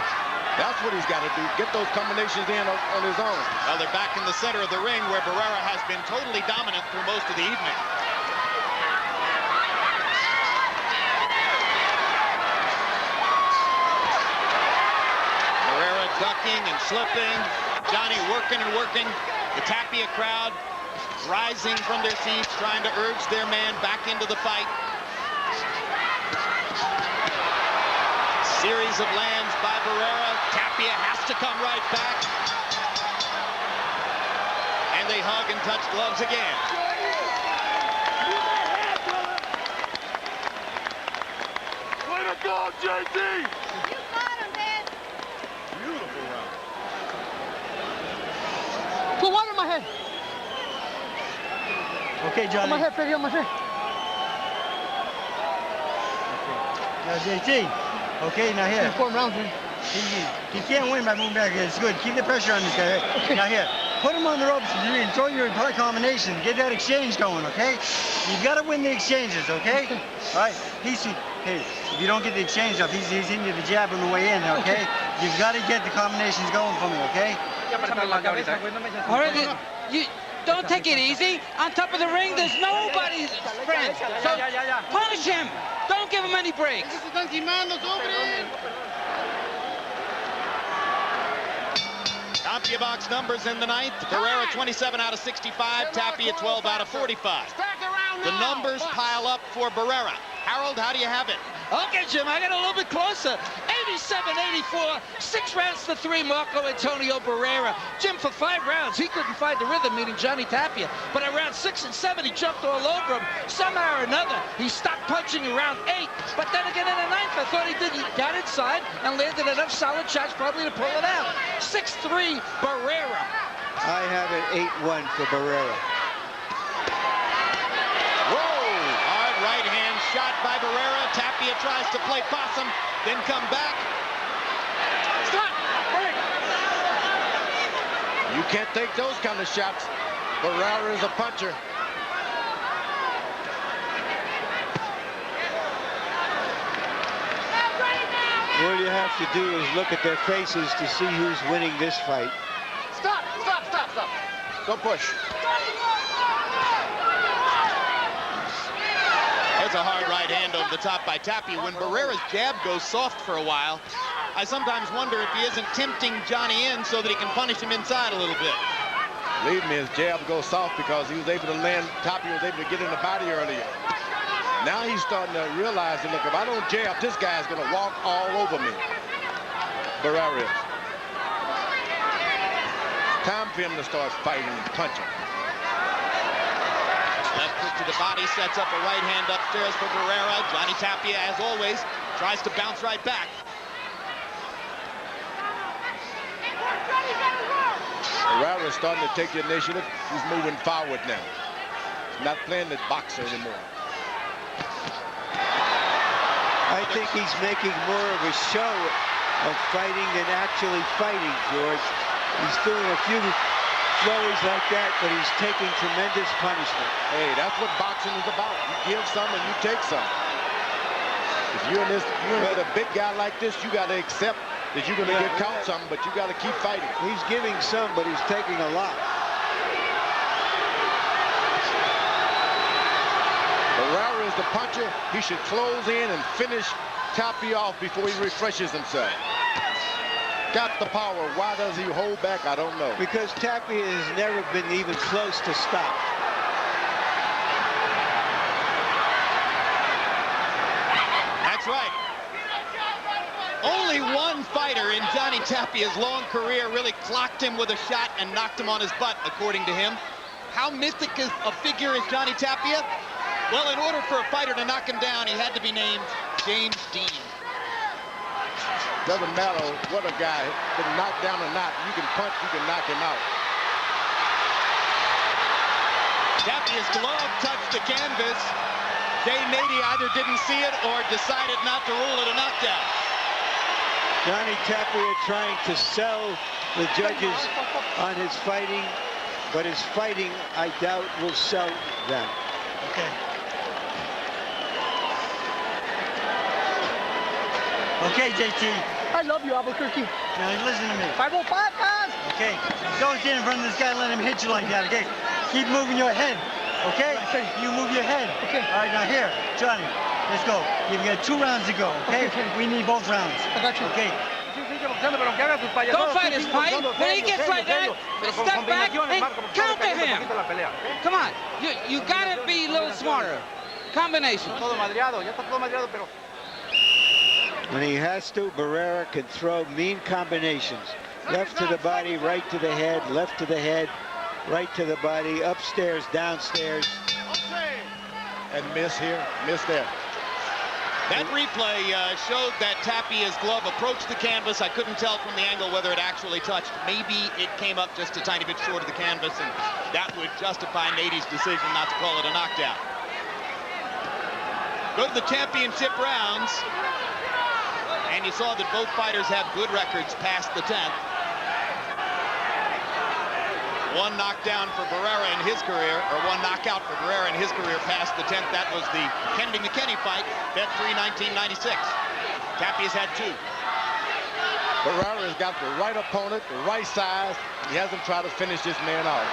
D: That's what he's got to do, get those combinations in on his own.
A: Well, they're back in the center of the ring where Barrera has been totally dominant through most of the evening. Barrera ducking and slipping. Johnny working and working. The Tapia crowd rising from their seats, trying to urge their man back into the fight. Series of lands by Barrera. Tapia has to come right back. And they hug and touch gloves again.
E: Way to go, JD!
K: You got him, man.
E: Beautiful round.
H: Put one on my head.
I: Okay, Johnny.
H: On my head, Freddie, on my head.
I: Okay. Now, JT. Okay, now here.
H: 4 rounds, man.
I: He can't win by moving back. It's good. Keep the pressure on this guy. Right?
H: Okay.
I: Now here. Put him on the ropes and throw your hard combination. Get that exchange going, okay? You've got to win the exchanges, okay? All right. Hey, if you don't get the exchange up, he's hitting you the jab on the way in, okay? You've got to get the combinations going for me, okay?
F: All right, you don't take it easy. On top of the ring, there's nobody's friend. So punish him. Don't give him any breaks.
A: CompuBox numbers in the 9th. Barrera 27 out of 65. Tapia 12 out of 45. The numbers pile up for Barrera. Harold, how do you have it?
J: Okay, Jim, I got a little bit closer. 27-84, 6 rounds to 3, Marco Antonio Barrera. Jim, for 5 rounds, he couldn't find the rhythm, meaning Johnny Tapia. But around 6 and 7, he jumped all over him. Somehow or another, he stopped punching around 8. But then again in the 9th, I thought he did. He got inside and landed enough solid shots probably to pull it out. 6-3, Barrera.
B: I have it 8-1 for Barrera.
A: Hard right hand shot by Barrera. Tapia tries to play possum, then come back.
J: Stop! Break!
D: You can't take those kind of shots. Barrera is a puncher.
B: All you have to do is look at their faces to see who's winning this fight.
E: Stop, stop, stop, stop.
D: Don't push.
A: There's a hard right hand over the top by Tapia. When Barrera's jab goes soft for a while, I sometimes wonder if he isn't tempting Johnny in so that he can punish him inside a little bit.
D: Believe me, his jab goes soft because he was able to land. Tapia was able to get in the body earlier. Now he's starting to realize that, look, if I don't jab, this guy's going to walk all over me. Barrera is. Time for him to start fighting and punching.
A: Left hook to the body, sets up a right hand upstairs for Barrera. Johnny Tapia, as always, tries to bounce right back.
D: Barrera is starting to take the initiative. He's moving forward now. He's not playing the boxer anymore.
B: I think he's making more of a show of fighting than actually fighting, George. He's doing a few throws like that, but he's taking tremendous punishment.
D: Hey, that's what boxing is about. You give some and you take some. If you're with a big guy like this, you got to accept that you're going to get caught some, but you got to keep fighting.
B: He's giving some, but he's taking a lot.
D: Barrera is the puncher. He should close in and finish Tapia off before he refreshes himself. Got the power. Why does he hold back? I don't know.
B: Because Tapia has never been even close to stop.
A: That's right. Only one fighter in Johnny Tapia's long career really clocked him with a shot and knocked him on his butt, according to him. How mythic a figure is Johnny Tapia? Well, in order for a fighter to knock him down, he had to be named James Dean.
D: Doesn't matter what a guy been knocked down or not. You can punch, you can knock him out.
A: Tapia's glove touched the canvas. Jay Nady either didn't see it or decided not to rule it a knockdown.
B: Johnny Tapia trying to sell the judges on his fighting, but his fighting, I doubt, will sell them.
I: Okay. Okay, JT.
H: I love you, Albuquerque.
I: Now listen to me.
H: 505, guys.
I: Okay. Don't stand in front of this guy and let him hit you like that, okay? Keep moving your head, okay? You move your head.
H: Okay.
I: All right, now here, Johnny, let's go. You've got 2 rounds to go, okay? We need both rounds.
H: I got you.
I: Okay.
F: Don't fight his fight. When he gets like that, step back and counter him. Come on. You got to be a little smarter. Combination.
B: When he has to, Barrera can throw mean combinations. Left to the body, right to the head, left to the head, right to the body, upstairs, downstairs.
D: And miss here, miss there.
A: That replay showed that Tapia's glove approached the canvas. I couldn't tell from the angle whether it actually touched. Maybe it came up just a tiny bit short of the canvas, and that would justify Nady's decision not to call it a knockdown. Go to the championship rounds, and you saw that both fighters have good records past the 10th. One knockdown for Barrera in his career, or one knockout for Barrera in his career past the 10th. That was the Kennedy McKinney fight, Feb. 3, 1996. Tapia's had 2.
D: Barrera's got the right opponent, the right size. He hasn't tried to finish this man off.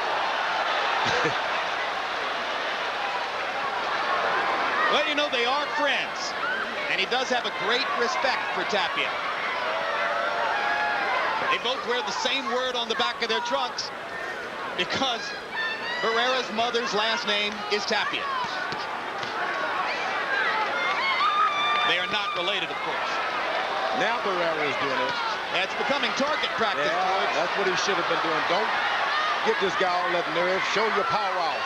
A: Well, you know, they are friends, and he does have a great respect for Tapia. They both wear the same word on the back of their trunks, because Barrera's mother's last name is Tapia. They are not related, of course.
D: Now Barrera is doing it.
A: It's becoming target practice,
D: Yeah,
A: George.
D: that's what he should have been doing. Don't get this guy all that nerve. Show your power off.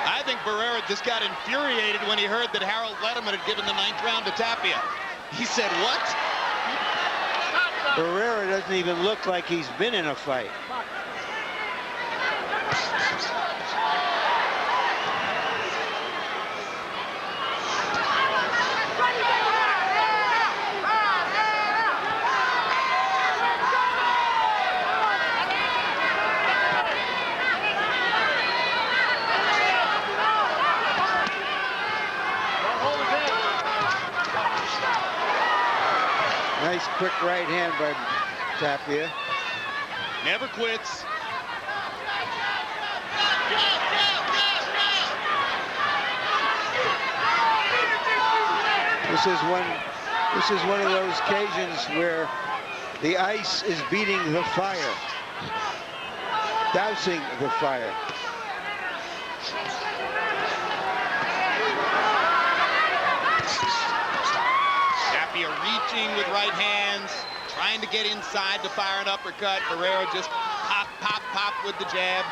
A: I think Barrera just got infuriated when he heard that Harold Letterman had given the 9th round to Tapia. He said, what?
B: Barrera doesn't even look like he's been in a fight. Nice quick right hand by Tapia.
A: Never quits.
B: This is one of those occasions where the ice is beating the fire, dousing the fire.
A: Tapia reaching with right hands, trying to get inside to fire an uppercut. Barrera just pop, pop, pop with the jab.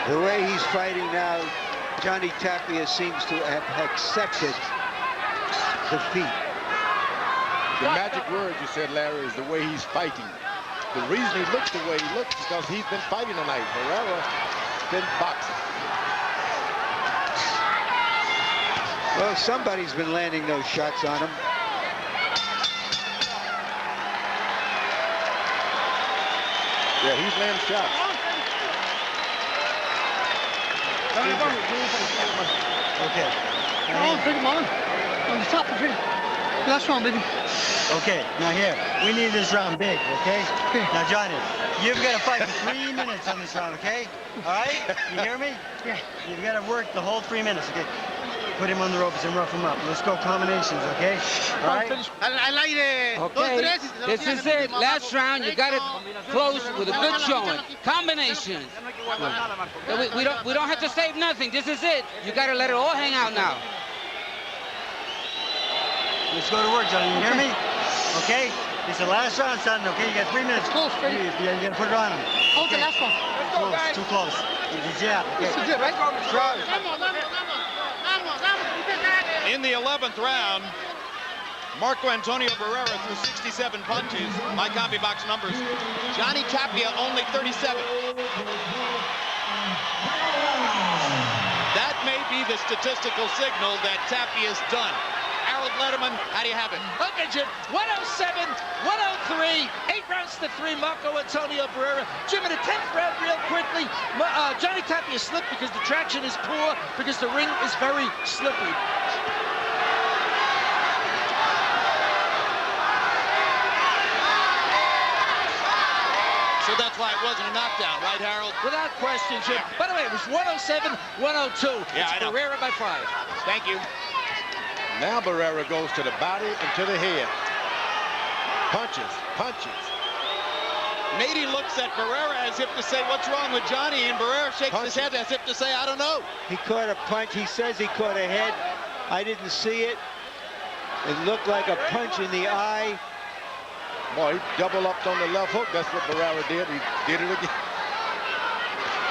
B: The way he's fighting now, Johnny Tapia seems to have accepted defeat.
D: The magic word you said, Larry, is the way he's fighting. The reason he looks the way he looks is because he's been fighting tonight. Barrera's been boxing.
B: Well, somebody's been landing those shots on him.
D: Yeah, he's landing shots.
I: Okay.
H: On the top of it. Last round, baby.
I: Okay, now here, we need this round big, okay? Now, Johnny, you've got to fight for 3 minutes on this round, okay? All right? You hear me?
H: Yeah.
I: You've got to work the whole 3 minutes, okay? Put him on the ropes and rough him up. Let's go combinations, okay? All right?
F: Okay, this is it. Last round, you got it close with a good showing. Combinations. We don't have to save nothing. This is it. You got to let it all hang out now.
I: Let's go to work, Johnny. You hear me? Okay? It's the last round, son. Okay, you got 3 minutes.
H: Close, Freddie.
I: You got to put it on him.
H: Hold the last one.
I: Close, too close. It's a jab. Okay.
H: This is it, right?
A: In the 11th round, Marco Antonio Barrera threw 67 punches. My copy box numbers. Johnny Tapia only 37. That may be the statistical signal that Tapia's done. Harold Letterman, how do you have it?
J: Okay, Jim, 107, 103, 8 rounds to 3, Marco Antonio Barrera. Jim, in the 10th round, real quickly, Johnny Tapia slipped because the traction is poor, because the ring is very slippery.
A: So that's why it wasn't a knockdown, right, Harold?
J: Without question, Jim. By the way, it was 107, 102.
A: Yeah, I
J: it's
A: know.
J: Barrera by 5.
A: Thank you.
D: Now Barrera goes to the body and to the head. Punches, punches.
A: Nady looks at Barrera as if to say, what's wrong with Johnny? And Barrera shakes his head as if to say, I don't know.
B: He caught a punch. He says he caught a head. I didn't see it. It looked like a punch in the eye.
D: Boy, he double upped on the left hook. That's what Barrera did. He did it again.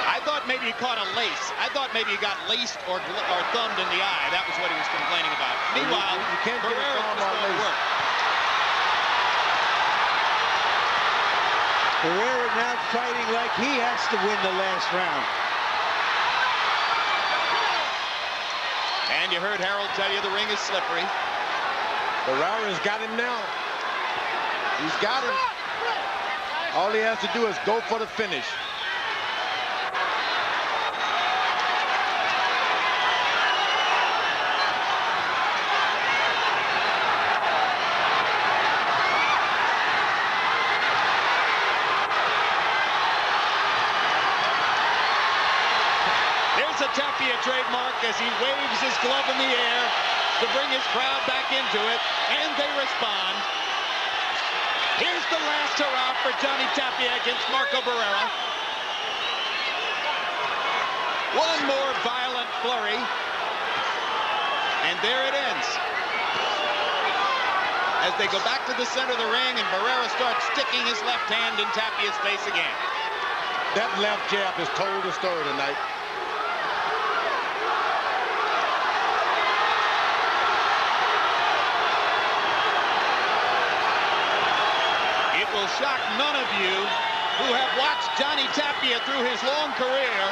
A: I thought maybe he caught a lace. I thought maybe he got laced or thumbed in the eye. That was what he was complaining about. Meanwhile,
D: you can't get a
A: Barrera
D: thumb
A: just
D: on
A: going to
D: lace.
A: work.
B: Barrera now fighting like he has to win the last round.
A: And you heard Harold tell you the ring is slippery.
D: Barrera's got him now. He's got him. All he has to do is go for the finish.
A: There's a Tapia trademark as he waves his glove in the air to bring his crowd back into it, and they respond. Here's the last hurrah for Johnny Tapia against Marco Barrera. One more violent flurry. And there it ends. As they go back to the center of the ring and Barrera starts sticking his left hand in Tapia's face again.
D: That left jab has told the story tonight.
A: It will shock none of you who have watched Johnny Tapia through his long career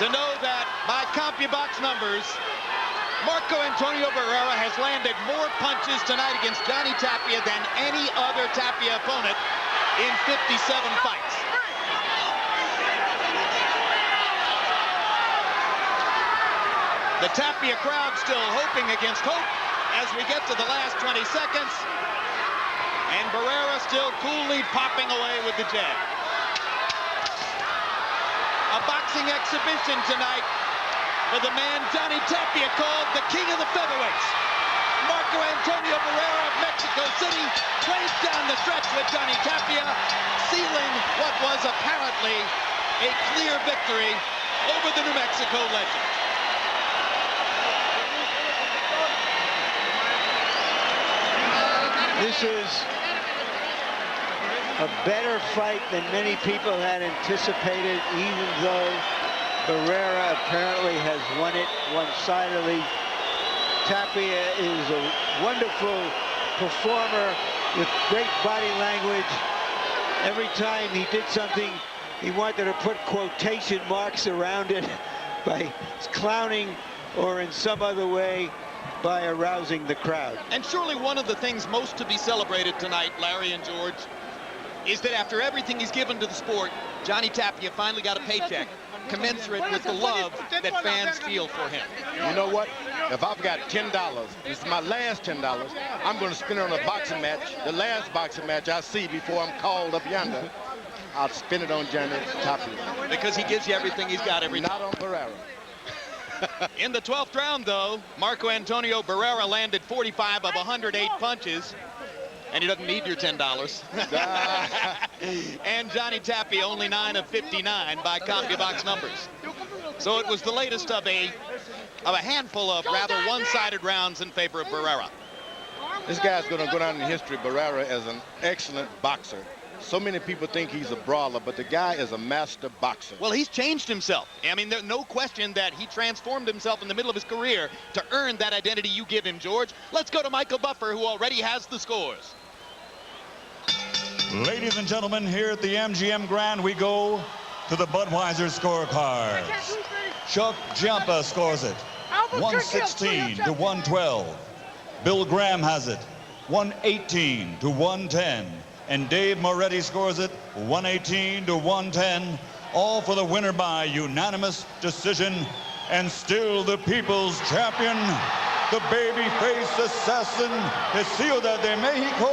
A: to know that by CompuBox numbers, Marco Antonio Barrera has landed more punches tonight against Johnny Tapia than any other Tapia opponent in 57 fights. The Tapia crowd still hoping against hope as we get to the last 20 seconds. And Barrera still coolly popping away with the jab. A boxing exhibition tonight for the man Johnny Tapia called the king of the featherweights. Marco Antonio Barrera of Mexico City plays down the stretch with Johnny Tapia, sealing what was apparently a clear victory over the New Mexico legend.
B: This is a better fight than many people had anticipated, even though Barrera apparently has won it one-sidedly. Tapia is a wonderful performer with great body language. Every time he did something, he wanted to put quotation marks around it by clowning or in some other way by arousing the crowd.
A: And surely one of the things most to be celebrated tonight, Larry and George, is that after everything he's given to the sport, Johnny Tapia finally got a paycheck commensurate with the love that fans feel for him.
D: You know what? If I've got $10, this is my last $10, I'm going to spend it on a boxing match. The last boxing match I see before I'm called up yonder, I'll spend it on Johnny Tapia.
A: Because he gives you everything he's got every
D: time. Not on Barrera.
A: In the 12th round, though, Marco Antonio Barrera landed 45 of 108 punches. And he doesn't need your $10. And Johnny Tapia only 9 of 59 by CompuBox numbers. So it was the latest of a handful of rather one-sided rounds in favor of Barrera.
D: This guy's going to go down in history, Barrera, as an excellent boxer. So many people think he's a brawler, but the guy is a master boxer.
A: Well, he's changed himself. I mean, there's no question that he transformed himself in the middle of his career to earn that identity you give him, George. Let's go to Michael Buffer, who already has the scores.
C: Ladies and gentlemen, here at the MGM Grand, we go to the Budweiser scorecards. Chuck Giampa scores it, 116 to 112. Bill Graham has it, 118 to 110. And Dave Moretti scores it, 118 to 110. All for the winner by unanimous decision. And still the people's champion, the babyface assassin, de Ciudad de Mexico,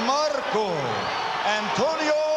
C: Marco Antonio